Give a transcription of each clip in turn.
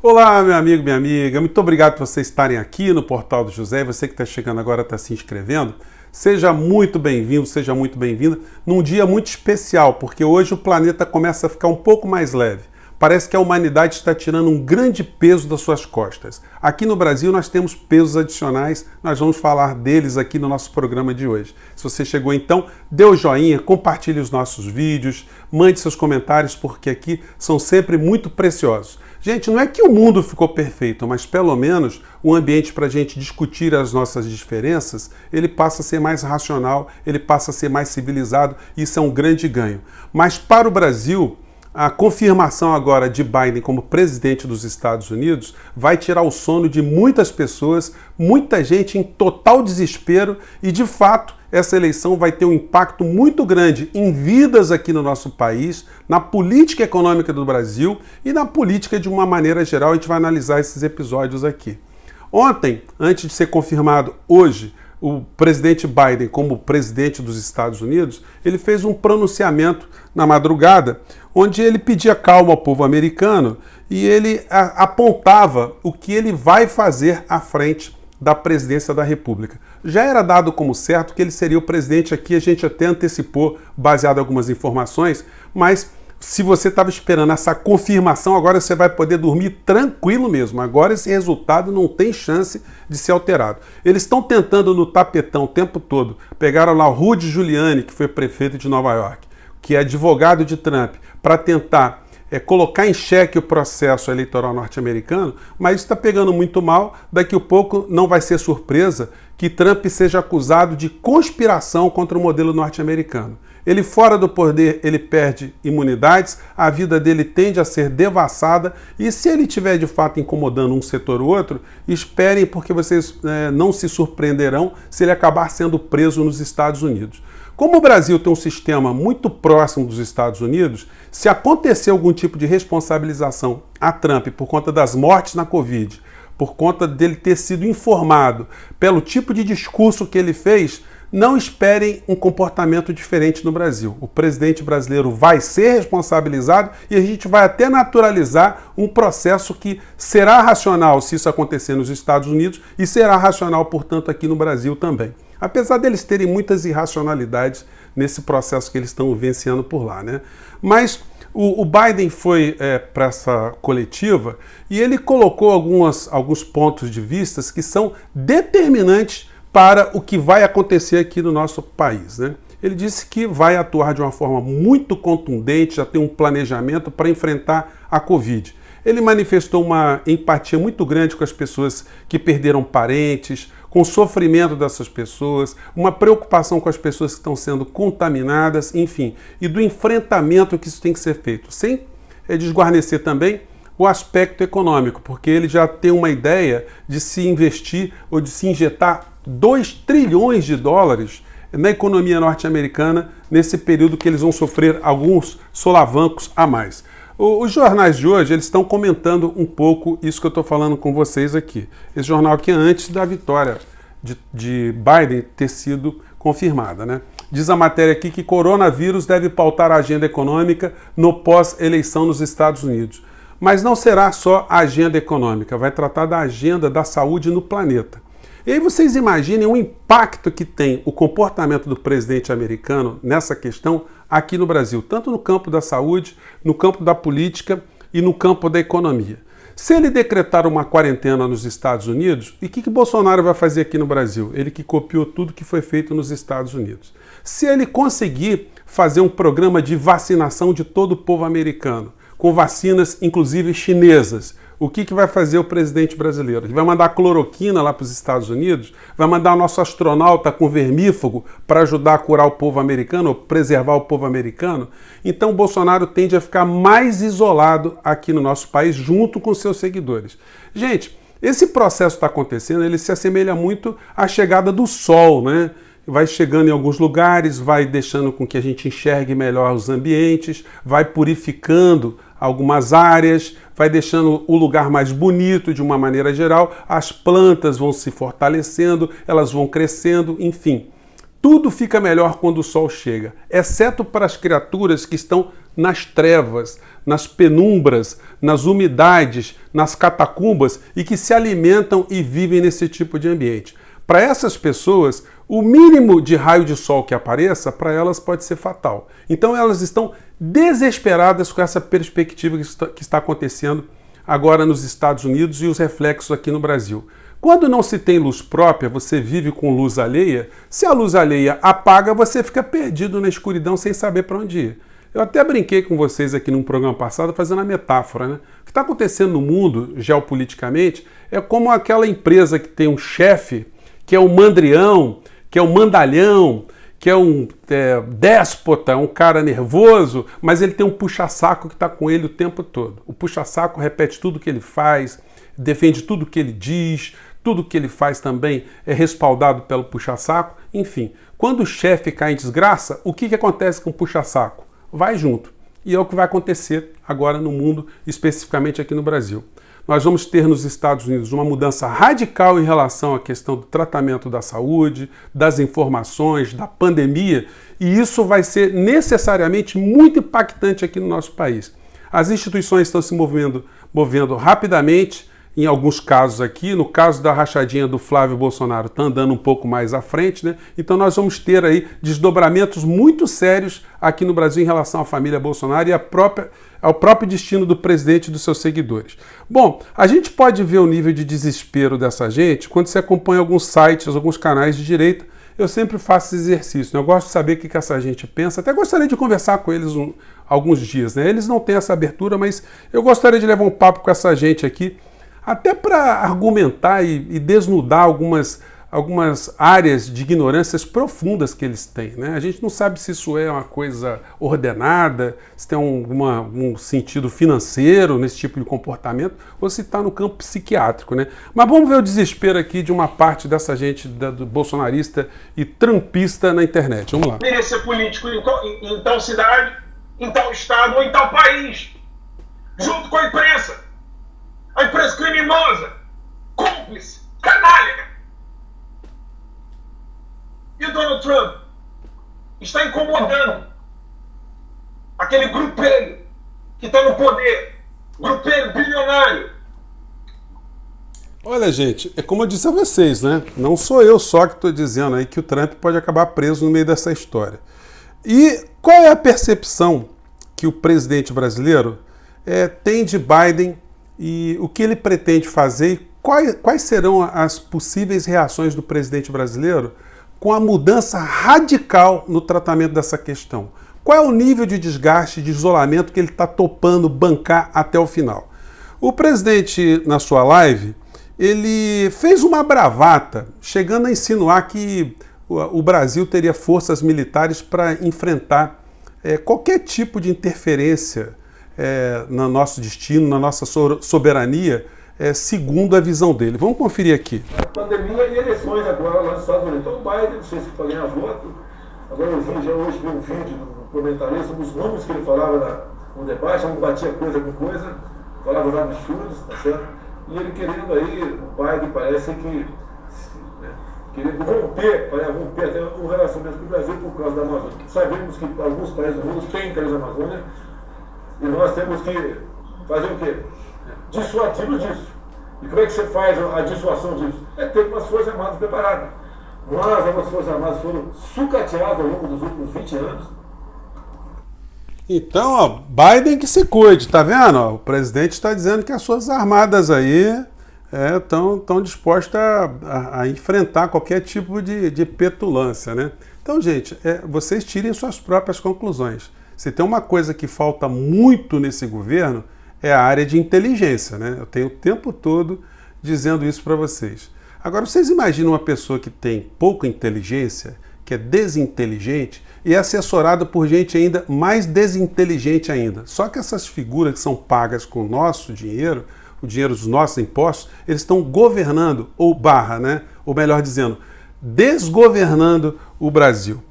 Olá, meu amigo, minha amiga. Muito obrigado por vocês estarem aqui no Portal do José. Você que está chegando agora, está se inscrevendo. Seja muito bem-vindo, seja muito bem-vinda num dia muito especial, porque hoje o planeta começa a ficar um pouco mais leve. Parece que a humanidade está tirando um grande peso das suas costas. Aqui no Brasil nós temos pesos adicionais, nós vamos falar deles aqui no nosso programa de hoje. Se você chegou então, dê o joinha, compartilhe os nossos vídeos, mande seus comentários, porque aqui são sempre muito preciosos. Gente, não é que o mundo ficou perfeito, mas pelo menos o ambiente para a gente discutir as nossas diferenças, ele passa a ser mais racional, ele passa a ser mais civilizado, e isso é um grande ganho. Mas para o Brasil, a confirmação agora de Biden como presidente dos Estados Unidos vai tirar o sono de muitas pessoas, muita gente em total desespero e, de fato, essa eleição vai ter um impacto muito grande em vidas aqui no nosso país, na política econômica do Brasil e na política de uma maneira geral. A gente vai analisar esses episódios aqui. Ontem, antes de ser confirmado hoje, o presidente Biden como presidente dos Estados Unidos, ele fez um pronunciamento na madrugada, onde ele pedia calma ao povo americano e ele apontava o que ele vai fazer à frente da presidência da República. Já era dado como certo que ele seria o presidente aqui, a gente até antecipou, baseado em algumas informações, mas se você estava esperando essa confirmação, agora você vai poder dormir tranquilo mesmo. Agora esse resultado não tem chance de ser alterado. Eles estão tentando no tapetão o tempo todo. Pegaram lá o Rudy Giuliani, que foi prefeito de Nova York, que é advogado de Trump, para tentar colocar em xeque o processo eleitoral norte-americano, mas isso está pegando muito mal. Daqui a pouco não vai ser surpresa que Trump seja acusado de conspiração contra o modelo norte-americano. Ele fora do poder, ele perde imunidades, a vida dele tende a ser devassada e se ele estiver de fato incomodando um setor ou outro, esperem porque vocês não se surpreenderão se ele acabar sendo preso nos Estados Unidos. Como o Brasil tem um sistema muito próximo dos Estados Unidos, se acontecer algum tipo de responsabilização a Trump por conta das mortes na Covid, por conta dele ter sido informado pelo tipo de discurso que ele fez, não esperem um comportamento diferente no Brasil. O presidente brasileiro vai ser responsabilizado e a gente vai até naturalizar um processo que será racional se isso acontecer nos Estados Unidos e será racional, portanto, aqui no Brasil também. Apesar deles terem muitas irracionalidades nesse processo que eles estão vivenciando por lá, né? Mas o Biden foi para essa coletiva e ele colocou alguns pontos de vista que são determinantes para o que vai acontecer aqui no nosso país, né? Ele disse que vai atuar de uma forma muito contundente, já tem um planejamento para enfrentar a Covid. Ele manifestou uma empatia muito grande com as pessoas que perderam parentes, com o sofrimento dessas pessoas, uma preocupação com as pessoas que estão sendo contaminadas, enfim, e do enfrentamento que isso tem que ser feito, sem desguarnecer também o aspecto econômico, porque ele já tem uma ideia de se investir ou de se injetar 2 trilhões de dólares na economia norte-americana nesse período que eles vão sofrer alguns solavancos a mais. Os jornais de hoje eles estão comentando um pouco isso que eu estou falando com vocês aqui. Esse jornal que é antes da vitória de Biden ter sido confirmada, né? Diz a matéria aqui que coronavírus deve pautar a agenda econômica no pós-eleição nos Estados Unidos. Mas não será só a agenda econômica, vai tratar da agenda da saúde no planeta. E aí vocês imaginem o impacto que tem o comportamento do presidente americano nessa questão aqui no Brasil, tanto no campo da saúde, no campo da política e no campo da economia. Se ele decretar uma quarentena nos Estados Unidos, e o que Bolsonaro vai fazer aqui no Brasil? Ele que copiou tudo que foi feito nos Estados Unidos. Se ele conseguir fazer um programa de vacinação de todo o povo americano, com vacinas inclusive chinesas, o que vai fazer o presidente brasileiro? Ele vai mandar cloroquina lá para os Estados Unidos? Vai mandar o nosso astronauta com vermífugo para ajudar a curar o povo americano, ou preservar o povo americano? Então o Bolsonaro tende a ficar mais isolado aqui no nosso país, junto com seus seguidores. Gente, esse processo está acontecendo, ele se assemelha muito à chegada do sol, né? Vai chegando em alguns lugares, vai deixando com que a gente enxergue melhor os ambientes, vai purificando algumas áreas, vai deixando o lugar mais bonito de uma maneira geral, as plantas vão se fortalecendo, elas vão crescendo, enfim. Tudo fica melhor quando o sol chega, exceto para as criaturas que estão nas trevas, nas penumbras, nas umidades, nas catacumbas e que se alimentam e vivem nesse tipo de ambiente. Para essas pessoas, o mínimo de raio de sol que apareça, para elas pode ser fatal. Então elas estão desesperadas com essa perspectiva que está acontecendo agora nos Estados Unidos e os reflexos aqui no Brasil. Quando não se tem luz própria, você vive com luz alheia. Se a luz alheia apaga, você fica perdido na escuridão sem saber para onde ir. Eu até brinquei com vocês aqui num programa passado fazendo a metáfora, né? O que está acontecendo no mundo, geopoliticamente, é como aquela empresa que tem um chefe que é um mandrião, que é um mandalhão, que é um déspota, um cara nervoso, mas ele tem um puxa-saco que está com ele o tempo todo. O puxa-saco repete tudo que ele faz, defende tudo que ele diz, tudo que ele faz também é respaldado pelo puxa-saco. Enfim, quando o chefe cai em desgraça, o que acontece com o puxa-saco? Vai junto. E é o que vai acontecer agora no mundo, especificamente aqui no Brasil. Nós vamos ter nos Estados Unidos uma mudança radical em relação à questão do tratamento da saúde, das informações, da pandemia, e isso vai ser necessariamente muito impactante aqui no nosso país. As instituições estão se movendo rapidamente, em alguns casos aqui, no caso da rachadinha do Flávio Bolsonaro, está andando um pouco mais à frente, né? Então nós vamos ter aí desdobramentos muito sérios aqui no Brasil em relação à família Bolsonaro e ao próprio destino do presidente e dos seus seguidores. Bom, a gente pode ver o nível de desespero dessa gente quando você acompanha alguns sites, alguns canais de direita. Eu sempre faço esse exercício, né? Eu gosto de saber o que essa gente pensa, até gostaria de conversar com eles alguns dias, né? Eles não têm essa abertura, mas eu gostaria de levar um papo com essa gente aqui, até para argumentar e desnudar algumas áreas de ignorâncias profundas que eles têm, né? A gente não sabe se isso é uma coisa ordenada, se tem um sentido financeiro nesse tipo de comportamento, ou se está no campo psiquiátrico, né? Mas vamos ver o desespero aqui de uma parte dessa gente do bolsonarista e trumpista na internet. Vamos lá. Ser político em tal cidade, em tal estado ou em tal país, junto com a imprensa criminosa, cúmplice, canalha. E o Donald Trump está incomodando aquele grupelho que está no poder, grupelho bilionário. Olha, gente, é como eu disse a vocês, né? Não sou eu só que estou dizendo aí que o Trump pode acabar preso no meio dessa história. E qual é a percepção que o presidente brasileiro tem de Biden e o que ele pretende fazer e quais serão as possíveis reações do presidente brasileiro com a mudança radical no tratamento dessa questão? Qual é o nível de desgaste, de isolamento que ele está topando bancar até o final? O presidente, na sua live, ele fez uma bravata, chegando a insinuar que o Brasil teria forças militares para enfrentar qualquer tipo de interferência no nosso destino, na nossa soberania, segundo a visão dele. Vamos conferir aqui. A pandemia e eleições agora lá nos Estados Unidos. Então o Biden, não sei se vai ganhar voto. Agora eu vi, hoje vi um vídeo do comentarista, dos números que ele falava no debate, não batia coisa com coisa, falava os absurdos, tá certo? E ele querendo aí, o Biden parece que querendo romper até o relacionamento com o Brasil por causa da Amazônia. Sabemos que alguns países do mundo têm interesse na Amazônia e nós temos que fazer o quê? Dissuadi-los disso. E como é que você faz a dissuasão disso? É ter umas forças armadas preparadas. Mas as forças armadas foram sucateadas ao longo dos últimos 20 anos. Então, ó, Biden que se cuide, tá vendo? O presidente está dizendo que as forças armadas aí estão dispostas a enfrentar qualquer tipo de petulância, né? Então, gente, vocês tirem suas próprias conclusões. Se tem uma coisa que falta muito nesse governo, é a área de inteligência, né? Eu tenho o tempo todo dizendo isso para vocês. Agora, vocês imaginam uma pessoa que tem pouca inteligência, que é desinteligente e é assessorada por gente ainda mais desinteligente ainda. Só que essas figuras que são pagas com o nosso dinheiro, o dinheiro dos nossos impostos, eles estão governando, ou melhor dizendo, desgovernando o Brasil.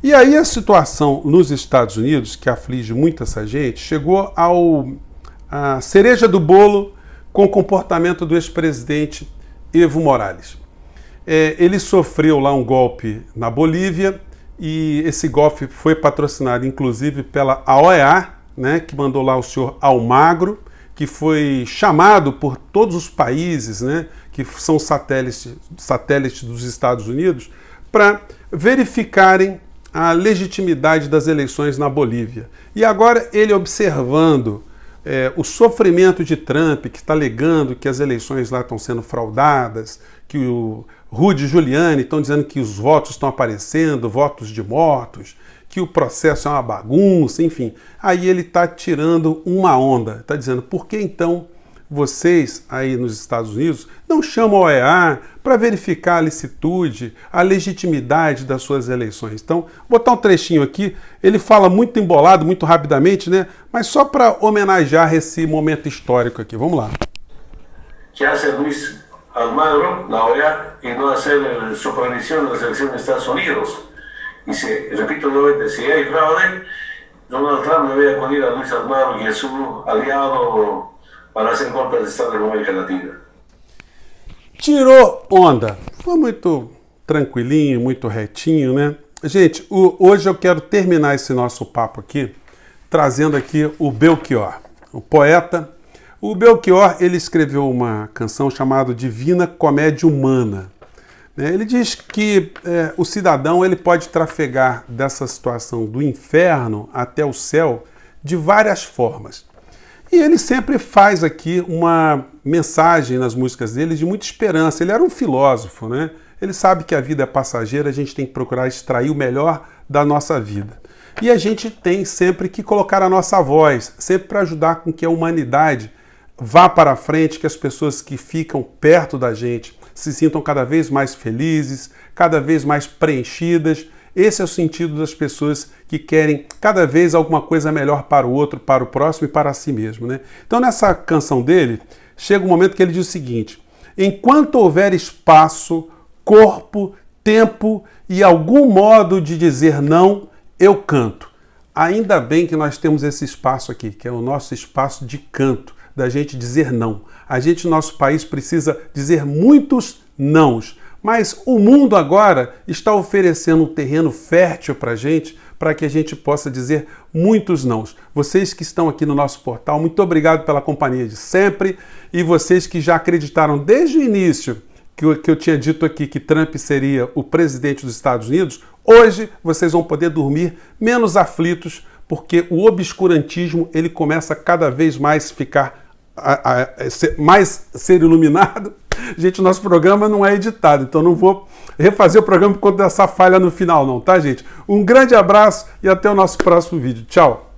E aí a situação nos Estados Unidos, que aflige muito essa gente, chegou a cereja do bolo com o comportamento do ex-presidente Evo Morales. ele sofreu lá um golpe na Bolívia e esse golpe foi patrocinado inclusive pela OEA, né, que mandou lá o senhor Almagro, que foi chamado por todos os países, né, que são satélites dos Estados Unidos, para verificarem a legitimidade das eleições na Bolívia. E agora ele observando o sofrimento de Trump, que está alegando que as eleições lá estão sendo fraudadas, que o Rudy Giuliani estão dizendo que os votos estão aparecendo, votos de mortos, que o processo é uma bagunça, enfim. Aí ele está tirando uma onda, está dizendo, por que então vocês aí nos Estados Unidos não chamam a OEA para verificar a licitude, a legitimidade das suas eleições? Então, vou botar um trechinho aqui, ele fala muito embolado, muito rapidamente, né? Mas só para homenagear esse momento histórico aqui. Vamos lá. Que hace Luis Almagro, la OEA, y no hacer supervisión de las elecciones de Estados Unidos. Y repito nuevamente, si hay fraude, Donald Trump debe acudir a Luis Almagro, que es su aliado para hacer golpes de Estado en América Latina. Tirou onda. Foi muito tranquilinho, muito retinho, né? Gente, hoje eu quero terminar esse nosso papo aqui, trazendo aqui o Belchior, o poeta. O Belchior, ele escreveu uma canção chamada Divina Comédia Humana. Ele diz que o cidadão ele pode trafegar dessa situação do inferno até o céu de várias formas. E ele sempre faz aqui uma mensagem nas músicas dele de muita esperança. Ele era um filósofo, né? Ele sabe que a vida é passageira, a gente tem que procurar extrair o melhor da nossa vida. E a gente tem sempre que colocar a nossa voz, sempre para ajudar com que a humanidade vá para frente, que as pessoas que ficam perto da gente se sintam cada vez mais felizes, cada vez mais preenchidas. Esse é o sentido das pessoas que querem cada vez alguma coisa melhor para o outro, para o próximo e para si mesmo, né? Então nessa canção dele, chega um momento que ele diz o seguinte: enquanto houver espaço, corpo, tempo e algum modo de dizer não, eu canto. Ainda bem que nós temos esse espaço aqui, que é o nosso espaço de canto, da gente dizer não. A gente, nosso país, precisa dizer muitos nãos. Mas o mundo agora está oferecendo um terreno fértil para que a gente possa dizer muitos nãos. Vocês que estão aqui no nosso portal, muito obrigado pela companhia de sempre. E vocês que já acreditaram desde o início que eu tinha dito aqui que Trump seria o presidente dos Estados Unidos, hoje vocês vão poder dormir menos aflitos, porque o obscurantismo ele começa cada vez mais ficar ser iluminado. Gente, nosso programa não é editado, então não vou refazer o programa por conta dessa falha no final não, tá, gente? Um grande abraço e até o nosso próximo vídeo. Tchau!